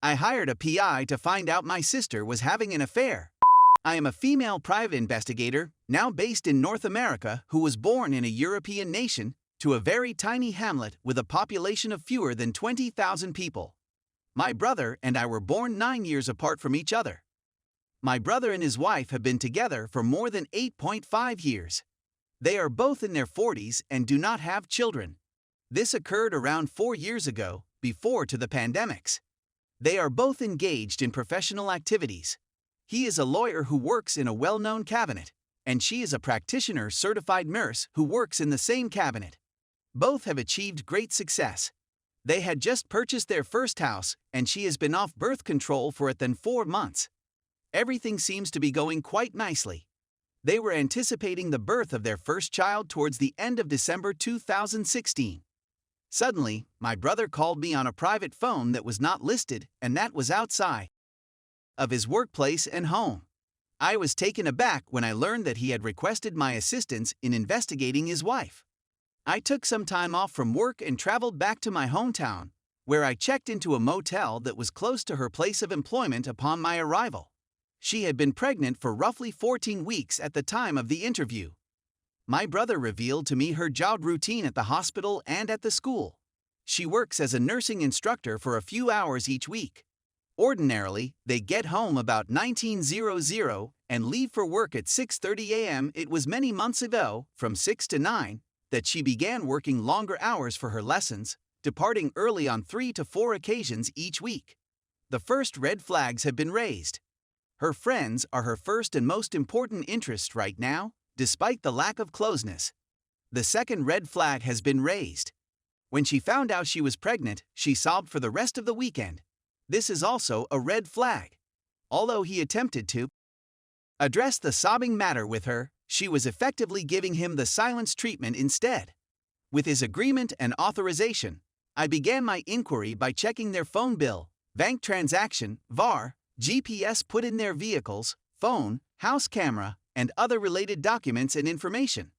I hired a PI to find out my sister was having an affair. I am a female private investigator, now based in North America, who was born in a European nation to a very tiny hamlet with a population of fewer than 20,000 people. My brother and I were born 9 years apart from each other. My brother and his wife have been together for more than 8.5 years. They are both in their 40s and do not have children. This occurred around 4 years ago, before to the pandemics. They are both engaged in professional activities. He is a lawyer who works in a well-known cabinet, and she is a practitioner certified nurse who works in the same cabinet. Both have achieved great success. They had just purchased their first house, and she has been off birth control for it than 4 months. Everything seems to be going quite nicely. They were anticipating the birth of their first child towards the end of December 2016. Suddenly, my brother called me on a private phone that was not listed, and that was outside of his workplace and home. I was taken aback when I learned that he had requested my assistance in investigating his wife. I took some time off from work and traveled back to my hometown, where I checked into a motel that was close to her place of employment upon my arrival. She had been pregnant for roughly 14 weeks at the time of the interview. My brother revealed to me her job routine at the hospital and at the school. She works as a nursing instructor for a few hours each week. Ordinarily, they get home about 19:00 and leave for work at 6:30 a.m. It was many months ago, from 6 to 9, that she began working longer hours for her lessons, departing early on 3 to 4 occasions each week. The first red flags have been raised. Her friends are her first and most important interest right now, despite the lack of closeness. The second red flag has been raised. When she found out she was pregnant, she sobbed for the rest of the weekend. This is also a red flag. Although he attempted to address the sobbing matter with her, she was effectively giving him the silence treatment instead. With his agreement and authorization, I began my inquiry by checking their phone bill, bank transaction, VAR, GPS put in their vehicles, phone, house camera, and other related documents and information.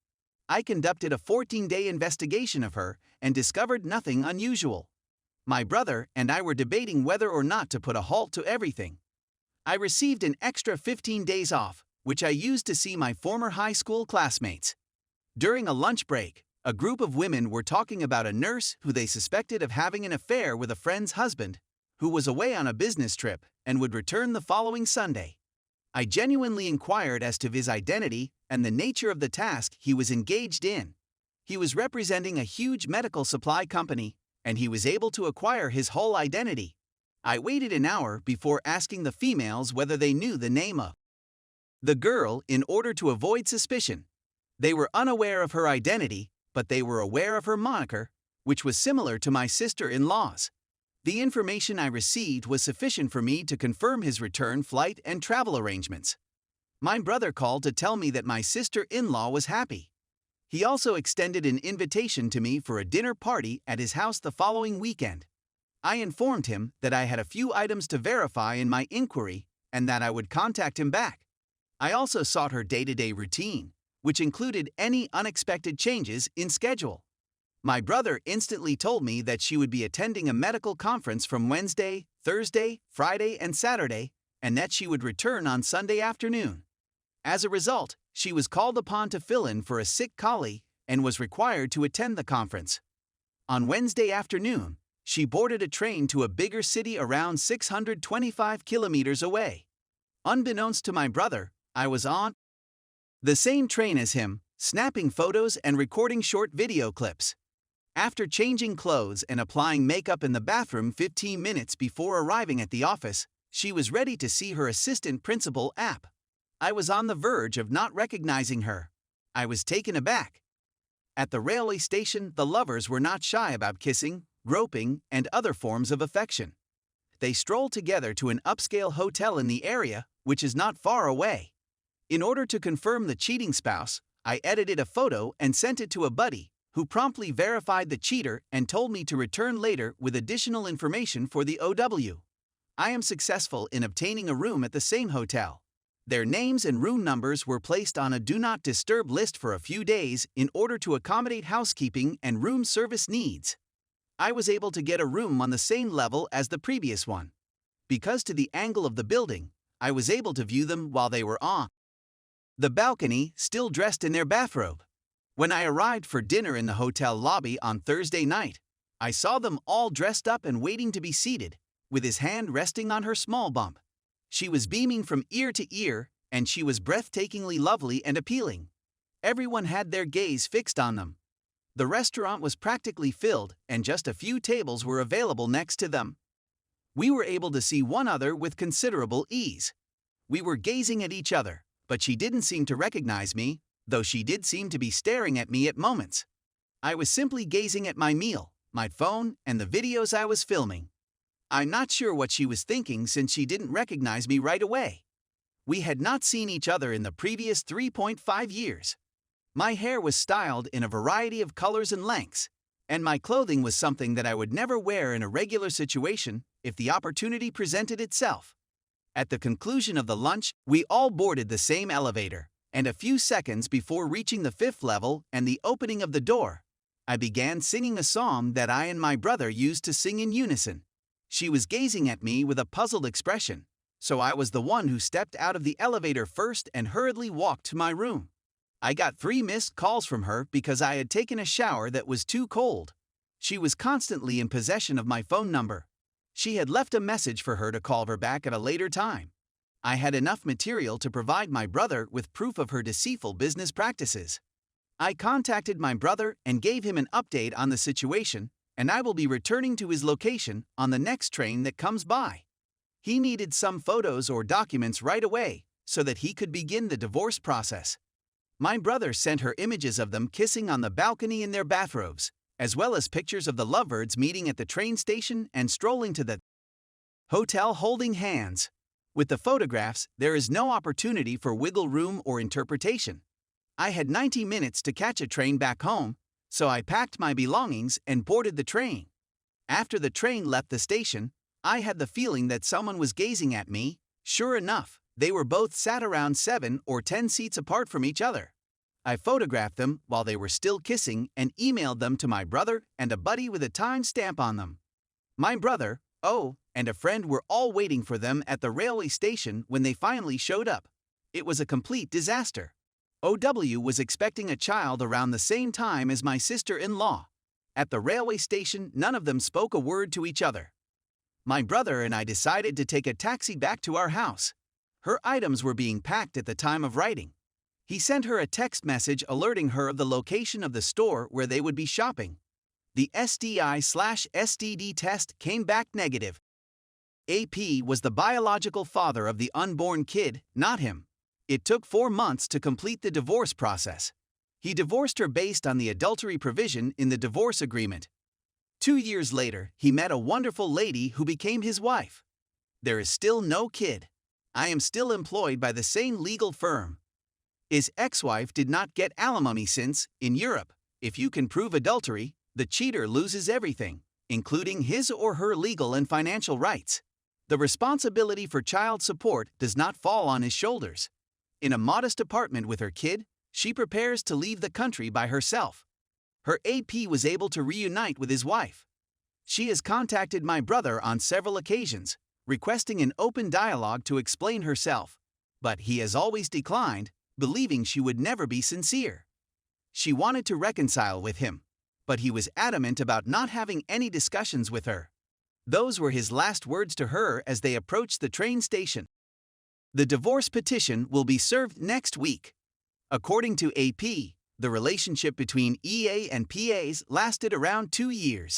I conducted a 14-day investigation of her and discovered nothing unusual. My brother and I were debating whether or not to put a halt to everything. I received an extra 15 days off, which I used to see my former high school classmates. During a lunch break, a group of women were talking about a nurse who they suspected of having an affair with a friend's husband, who was away on a business trip and would return the following Sunday. I genuinely inquired as to his identity and the nature of the task he was engaged in. He was representing a huge medical supply company, and he was able to acquire his whole identity. I waited an hour before asking the females whether they knew the name of the girl in order to avoid suspicion. They were unaware of her identity, but they were aware of her moniker, which was similar to my sister-in-law's. The information I received was sufficient for me to confirm his return flight and travel arrangements. My brother called to tell me that my sister-in-law was happy. He also extended an invitation to me for a dinner party at his house the following weekend. I informed him that I had a few items to verify in my inquiry and that I would contact him back. I also sought her day-to-day routine, which included any unexpected changes in schedule. My brother instantly told me that she would be attending a medical conference from Wednesday, Thursday, Friday, and Saturday, and that she would return on Sunday afternoon. As a result, she was called upon to fill in for a sick colleague and was required to attend the conference. On Wednesday afternoon, she boarded a train to a bigger city around 625 kilometers away. Unbeknownst to my brother, I was on the same train as him, snapping photos and recording short video clips. After changing clothes and applying makeup in the bathroom 15 minutes before arriving at the office, she was ready to see her assistant principal app. I was on the verge of not recognizing her. I was taken aback. At the railway station, the lovers were not shy about kissing, groping, and other forms of affection. They strolled together to an upscale hotel in the area, which is not far away. In order to confirm the cheating spouse, I edited a photo and sent it to a buddy, who promptly verified the cheater and told me to return later with additional information for the OW. I am successful in obtaining a room at the same hotel. Their names and room numbers were placed on a Do Not Disturb list for a few days in order to accommodate housekeeping and room service needs. I was able to get a room on the same level as the previous one. because to the angle of the building, I was able to view them while they were on the balcony, still dressed in their bathrobe. When I arrived for dinner in the hotel lobby on Thursday night, I saw them all dressed up and waiting to be seated, with his hand resting on her small bump. She was beaming from ear to ear, and she was breathtakingly lovely and appealing. Everyone had their gaze fixed on them. The restaurant was practically filled, and just a few tables were available next to them. We were able to see one another with considerable ease. We were gazing at each other, but she didn't seem to recognize me, though she did seem to be staring at me at moments. I was simply gazing at my meal, my phone, and the videos I was filming. I'm not sure what she was thinking since she didn't recognize me right away. We had not seen each other in the previous 3.5 years. My hair was styled in a variety of colors and lengths, and my clothing was something that I would never wear in a regular situation if the opportunity presented itself. At the conclusion of the lunch, we all boarded the same elevator, and a few seconds before reaching the 5th level and the opening of the door, I began singing a song that I and my brother used to sing in unison. She was gazing at me with a puzzled expression, so I was the one who stepped out of the elevator first and hurriedly walked to my room. I got 3 missed calls from her because I had taken a shower that was too cold. She was constantly in possession of my phone number. She had left a message for her to call her back at a later time. I had enough material to provide my brother with proof of her deceitful business practices. I contacted my brother and gave him an update on the situation, and I will be returning to his location on the next train that comes by. He needed some photos or documents right away so that he could begin the divorce process. My brother sent her images of them kissing on the balcony in their bathrobes, as well as pictures of the lovebirds meeting at the train station and strolling to the hotel holding hands. With the photographs, there is no opportunity for wiggle room or interpretation. I had 90 minutes to catch a train back home, so I packed my belongings and boarded the train. After the train left the station, I had the feeling that someone was gazing at me. Sure enough, they were both sat around 7 or 10 seats apart from each other. I photographed them while they were still kissing and emailed them to my brother and a buddy with a time stamp on them. My brother, and a friend were all waiting for them at the railway station when they finally showed up. It was a complete disaster. OW was expecting a child around the same time as my sister-in-law. At the railway station, none of them spoke a word to each other. My brother and I decided to take a taxi back to our house. Her items were being packed at the time of writing. He sent her a text message alerting her of the location of the store where they would be shopping. The STI/STD test came back negative. AP was the biological father of the unborn kid, not him. It took 4 months to complete the divorce process. He divorced her based on the adultery provision in the divorce agreement. 2 years later, he met a wonderful lady who became his wife. There is still no kid. I am still employed by the same legal firm. His ex-wife did not get alimony since, in Europe, if you can prove adultery, the cheater loses everything, including his or her legal and financial rights. The responsibility for child support does not fall on his shoulders. In a modest apartment with her kid, she prepares to leave the country by herself. Her AP was able to reunite with his wife. She has contacted my brother on several occasions, requesting an open dialogue to explain herself, but he has always declined, believing she would never be sincere. She wanted to reconcile with him, but he was adamant about not having any discussions with her. Those were his last words to her as they approached the train station. The divorce petition will be served next week. According to AP, the relationship between EA and PAs lasted around 2 years.